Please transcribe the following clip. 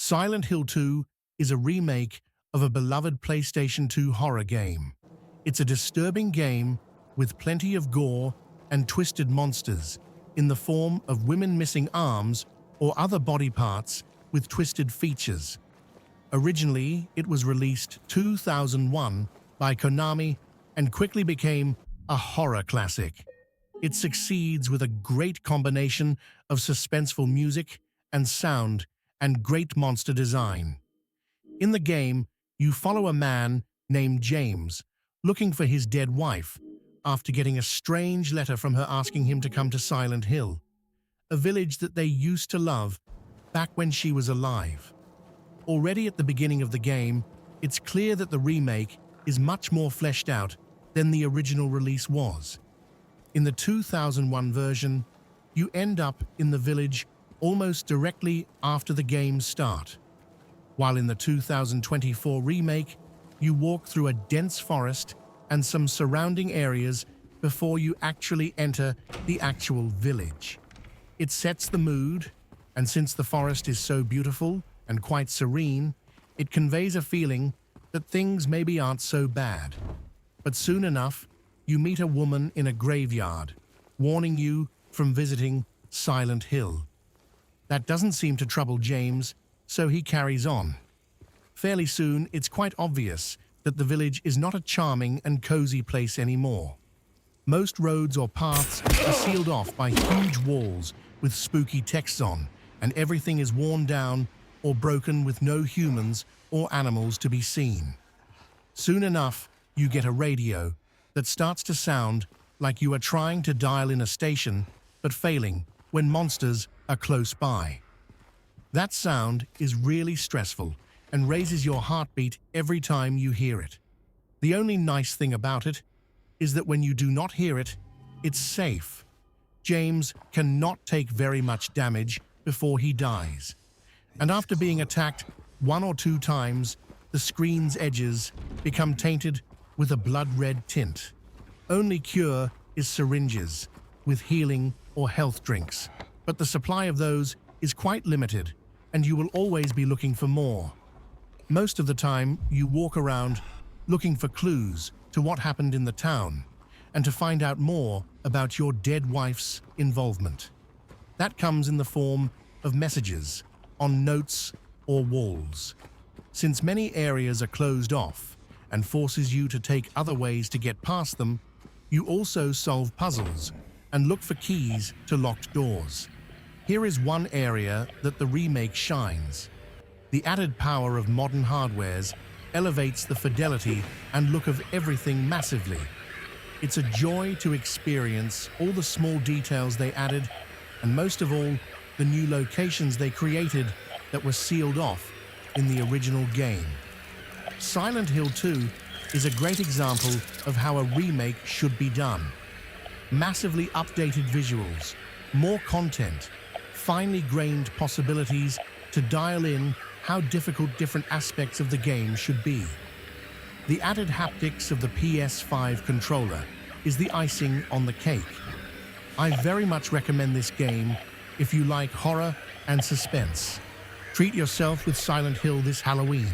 Silent Hill 2 is a remake of a beloved PlayStation 2 horror game. It's a disturbing game with plenty of gore and twisted monsters in the form of women missing arms or other body parts with twisted features. Originally, it was released 2001 by Konami and quickly became a horror classic. It succeeds with a great combination of suspenseful music and sound and great monster design. In the game, you follow a man named James looking for his dead wife after getting a strange letter from her asking him to come to Silent Hill, a village that they used to love back when she was alive. Already at the beginning of the game, it's clear that the remake is much more fleshed out than the original release was. In the 2001 version, you end up in the village almost directly after the game's start, while in the 2024 remake, you walk through a dense forest and some surrounding areas before you actually enter the actual village. It sets the mood, and since the forest is so beautiful and quite serene, it conveys a feeling that things maybe aren't so bad. But soon enough, you meet a woman in a graveyard, warning you from visiting Silent Hill. That doesn't seem to trouble James, so he carries on. Fairly soon, it's quite obvious that the village is not a charming and cozy place anymore. Most roads or paths are sealed off by huge walls with spooky texts on, and everything is worn down or broken with no humans or animals to be seen. Soon enough, you get a radio that starts to sound like you are trying to dial in a station, but failing when monsters are close by. That sound is really stressful and raises your heartbeat every time you hear it. The only nice thing about it is that when you do not hear it, it's safe. James cannot take very much damage before he dies. And after being attacked 1 or 2 times, the screen's edges become tainted with a blood-red tint. Only cure is syringes with healing or health drinks, but the supply of those is quite limited, and you will always be looking for more. Most of the time, you walk around looking for clues to what happened in the town and to find out more about your dead wife's involvement. That comes in the form of messages on notes or walls. Since many areas are closed off and forces you to take other ways to get past them, you also solve puzzles and look for keys to locked doors. Here is one area that the remake shines. The added power of modern hardwares elevates the fidelity and look of everything massively. It's a joy to experience all the small details they added, and most of all, the new locations they created that were sealed off in the original game. Silent Hill 2 is a great example of how a remake should be done. Massively updated visuals, more content, finely grained possibilities to dial in how difficult different aspects of the game should be. The added haptics of the PS5 controller is the icing on the cake. I very much recommend this game if you like horror and suspense. Treat yourself with Silent Hill this Halloween.